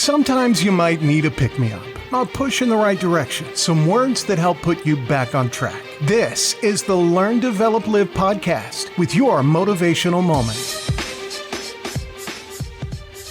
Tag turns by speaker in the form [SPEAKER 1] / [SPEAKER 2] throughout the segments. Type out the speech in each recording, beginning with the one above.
[SPEAKER 1] Sometimes you might need a pick-me-up, a push in the right direction, some words that help put you back on track. This is the Learn, Develop, Live podcast with your motivational moment.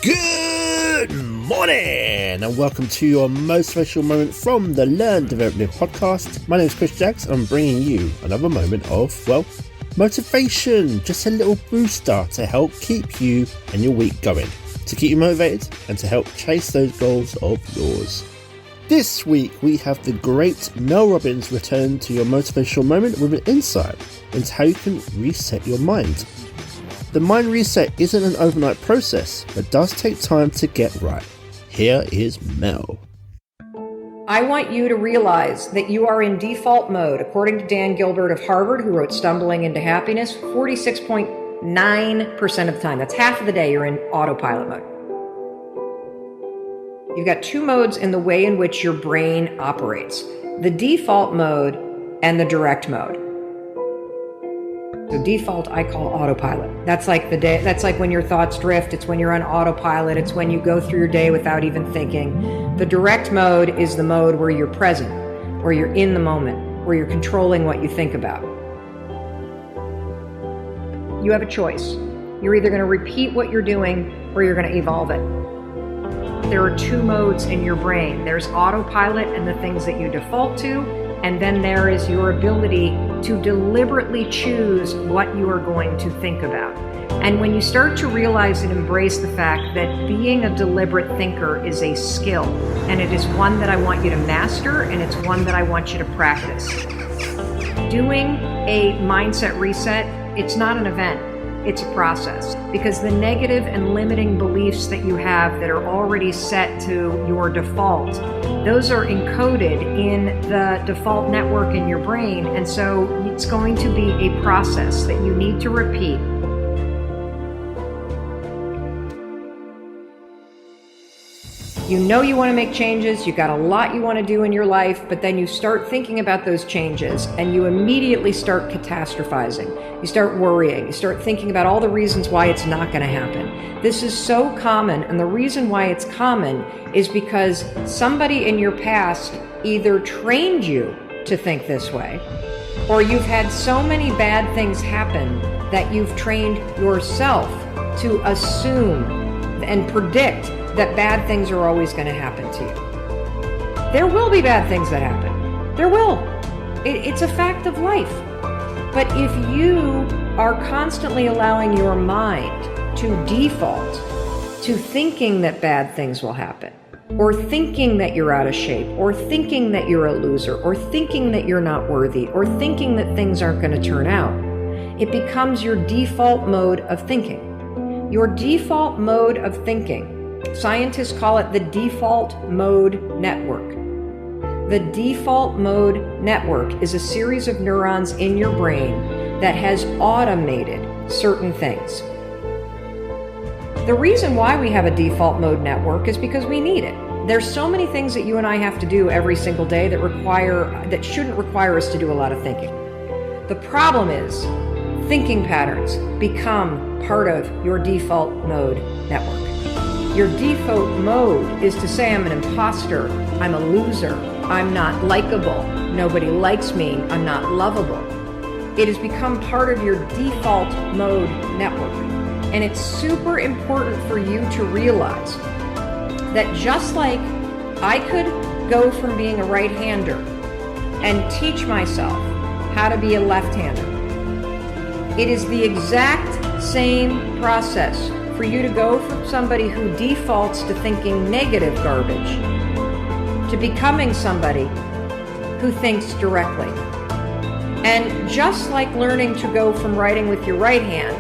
[SPEAKER 2] Good morning and welcome to your motivational moment from the Learn, Develop, Live podcast. My name is Chris Jaggs. I'm bringing you another moment of, motivation, just a little booster to help keep you and your week going, to keep you motivated and to help chase those goals of yours. This week we have the great Mel Robbins return to your motivational moment with an insight into how you can reset your mind. The mind reset isn't an overnight process, but does take time to get right. Here is Mel.
[SPEAKER 3] I want you to realize that you are in default mode. According to Dan Gilbert of Harvard, who wrote Stumbling into Happiness, 46.9% of the time, that's half of the day, you're in autopilot mode. You've got two modes in the way in which your brain operates: the default mode and the direct mode. So default, I call autopilot. That's like the day. That's like when your thoughts drift. It's when you're on autopilot. It's when you go through your day without even thinking. The direct mode is the mode where you're present, where you're in the moment, where you're controlling what you think about. You have a choice. You're either going to repeat what you're doing or you're going to evolve it. There are two modes in your brain. There's autopilot and the things that you default to, and then there is your ability to deliberately choose what you are going to think about. And when you start to realize and embrace the fact that being a deliberate thinker is a skill, and it is one that I want you to master, and it's one that I want you to practice. Doing a mindset reset, it's not an event. It's a process, because the negative and limiting beliefs that you have that are already set to your default, those are encoded in the default network in your brain. And so it's going to be a process that you need to repeat. You know you want to make changes, you got a lot you want to do in your life, but then you start thinking about those changes and you immediately start catastrophizing. You start worrying, you start thinking about all the reasons why it's not going to happen. This is so common, and the reason why it's common is because somebody in your past either trained you to think this way, or you've had so many bad things happen that you've trained yourself to assume and predict that bad things are always going to happen to you. There will be bad things that happen. There will. It's a fact of life. But if you are constantly allowing your mind to default to thinking that bad things will happen, or thinking that you're out of shape, or thinking that you're a loser, or thinking that you're not worthy, or thinking that things aren't going to turn out, it becomes your default mode of thinking. Your default mode of thinking, scientists call it the default mode network. The default mode network is a series of neurons in your brain that has automated certain things. The reason why we have a default mode network is because we need it. There's so many things that you and I have to do every single day that shouldn't require us to do a lot of thinking. The problem is thinking patterns become part of your default mode network. Your default mode is to say, I'm an imposter, I'm a loser, I'm not likable, nobody likes me, I'm not lovable. It has become part of your default mode network. And it's super important for you to realize that just like I could go from being a right-hander and teach myself how to be a left-hander, it is the exact same process for you to go from somebody who defaults to thinking negative garbage to becoming somebody who thinks directly. And just like learning to go from writing with your right hand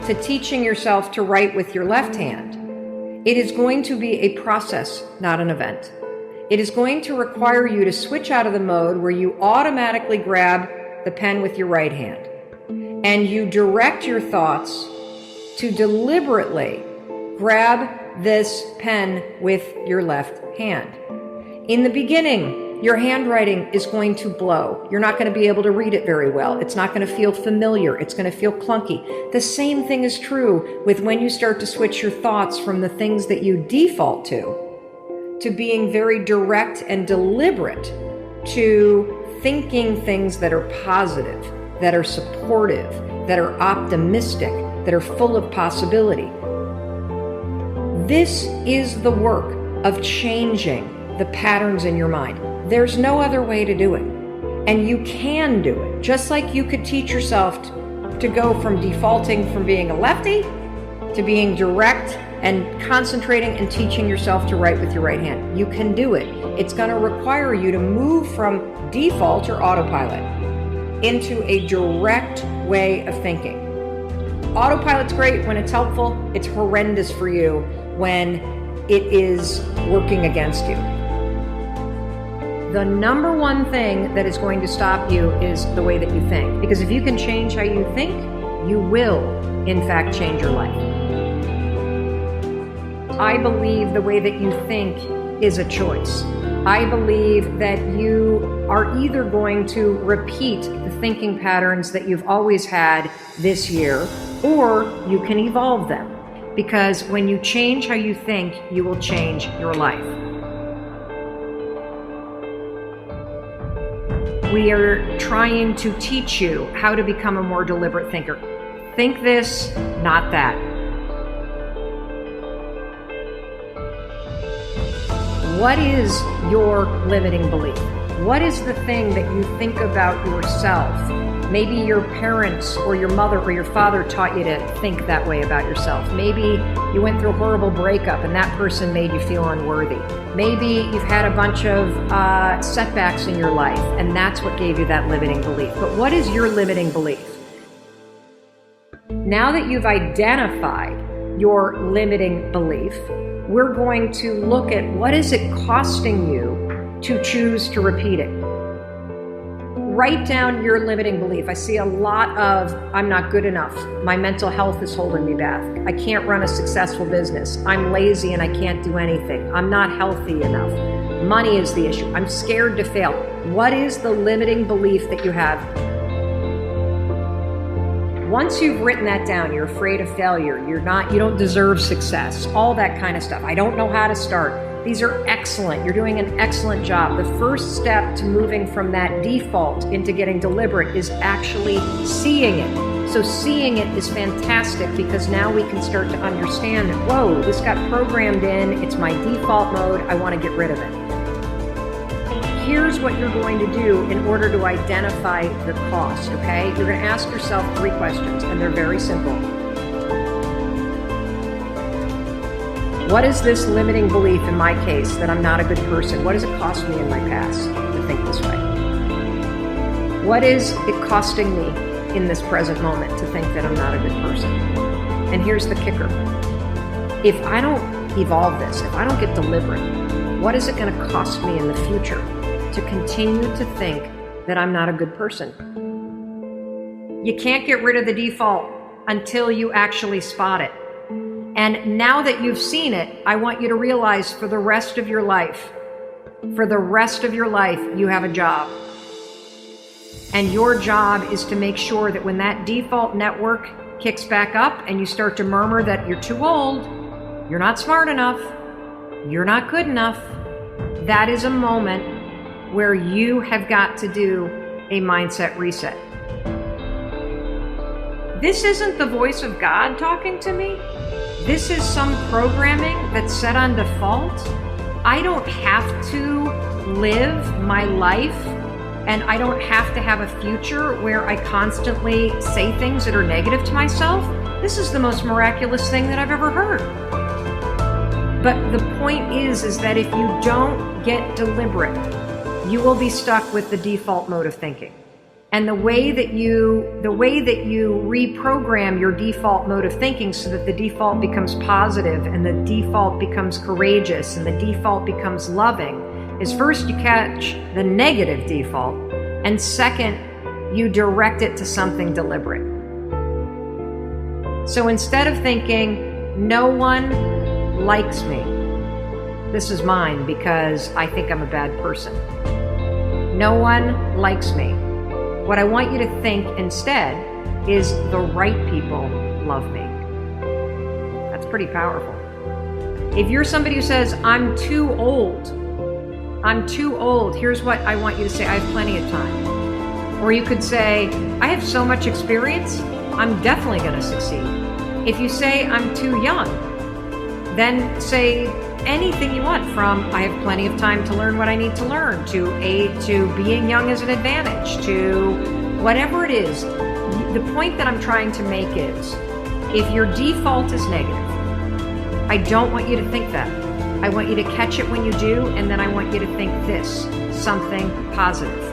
[SPEAKER 3] to teaching yourself to write with your left hand, it is going to be a process, not an event. It is going to require you to switch out of the mode where you automatically grab the pen with your right hand and you direct your thoughts to deliberately grab this pen with your left hand. In the beginning, your handwriting is going to blow. You're not going to be able to read it very well. It's not going to feel familiar. It's going to feel clunky. The same thing is true with when you start to switch your thoughts from the things that you default to to being very direct and deliberate, to thinking things that are positive, that are supportive, that are optimistic, that are full of possibility. This is the work of changing the patterns in your mind. There's no other way to do it. And you can do it. Just like you could teach yourself to go from defaulting from being a lefty to being direct and concentrating and teaching yourself to write with your right hand. You can do it. It's going to require you to move from default or autopilot into a direct way of thinking. Autopilot's great when it's helpful. It's horrendous for you when it is working against you. The number one thing that is going to stop you is the way that you think. Because if you can change how you think, you will, in fact, change your life. I believe the way that you think is a choice. I believe that you are either going to repeat the thinking patterns that you've always had this year, or you can evolve them. Because when you change how you think, you will change your life. We are trying to teach you how to become a more deliberate thinker. Think this, not that. What is your limiting belief? What is the thing that you think about yourself? Maybe your parents or your mother or your father taught you to think that way about yourself. Maybe you went through a horrible breakup and that person made you feel unworthy. Maybe you've had a bunch of setbacks in your life and that's what gave you that limiting belief. But what is your limiting belief? Now that you've identified your limiting belief, we're going to look at what is it costing you to choose to repeat it. Write down your limiting belief. I see a lot of, I'm not good enough. My mental health is holding me back. I can't run a successful business. I'm lazy and I can't do anything. I'm not healthy enough. Money is the issue. I'm scared to fail. What is the limiting belief that you have? Once you've written that down, you're afraid of failure. You don't deserve success. All that kind of stuff. I don't know how to start. These are excellent. You're doing an excellent job. The first step to moving from that default into getting deliberate is actually seeing it. So seeing it is fantastic because now we can start to understand that, whoa, this got programmed in. It's my default mode. I want to get rid of it. Here's what you're going to do in order to identify the cost, okay? You're going to ask yourself 3 questions, and they're very simple. What is this limiting belief in my case that I'm not a good person? What does it cost me in my past to think this way? What is it costing me in this present moment to think that I'm not a good person? And here's the kicker. If I don't evolve this, if I don't get deliberate, what is it going to cost me in the future to continue to think that I'm not a good person? You can't get rid of the default until you actually spot it. And now that you've seen it, I want you to realize for the rest of your life, you have a job. And your job is to make sure that when that default network kicks back up and you start to murmur that you're too old, you're not smart enough, you're not good enough, that is a moment where you have got to do a mindset reset. This isn't the voice of God talking to me. This is some programming that's set on default. I don't have to live my life and I don't have to have a future where I constantly say things that are negative to myself. This is the most miraculous thing that I've ever heard. But the point is that if you don't get deliberate, you will be stuck with the default mode of thinking. And the way that you reprogram your default mode of thinking so that the default becomes positive and the default becomes courageous and the default becomes loving is first you catch the negative default and second, you direct it to something deliberate. So instead of thinking, no one likes me, this is mine because I think I'm a bad person. No one likes me. What I want you to think instead is the right people love me. That's pretty powerful. If you're somebody who says, I'm too old, here's what I want you to say, I have plenty of time. Or you could say, I have so much experience, I'm definitely going to succeed. If you say, I'm too young, then say anything you want, from I have plenty of time to learn what I need to learn, to being young is an advantage, to whatever it is. The point that I'm trying to make is, if your default is negative, I don't want you to think that. I want you to catch it when you do, and then I want you to think this, something positive.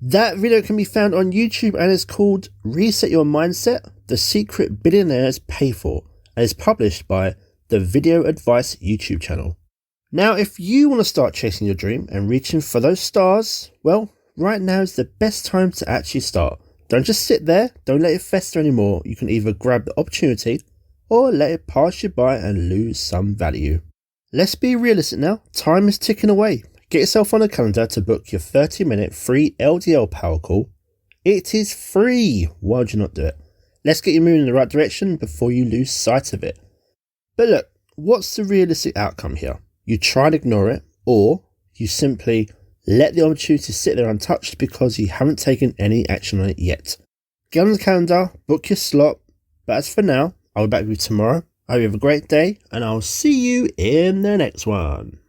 [SPEAKER 2] That video can be found on YouTube and is called Reset Your Mindset, The Secret Billionaires Pay For, and is published by the Video Advice YouTube channel. Now, if you want to start chasing your dream and reaching for those stars, well, right now is the best time to actually start. Don't just sit there, don't let it fester anymore. You can either grab the opportunity or let it pass you by and lose some value. Let's be realistic now, time is ticking away. Get yourself on a calendar to book your 30-minute free LDL power call. It is free. Why would you not do it? Let's get you moving in the right direction before you lose sight of it. But look, what's the realistic outcome here? You try and ignore it, or you simply let the opportunity sit there untouched because you haven't taken any action on it yet. Get on the calendar, book your slot. But as for now, I'll be back with you tomorrow. I hope you have a great day, and I'll see you in the next one.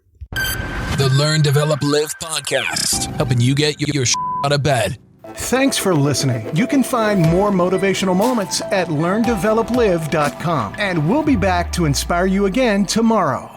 [SPEAKER 4] The Learn, Develop, Live podcast, helping you get your out of bed.
[SPEAKER 1] Thanks for listening. You can find more motivational moments at learndeveloplive.com. And we'll be back to inspire you again tomorrow.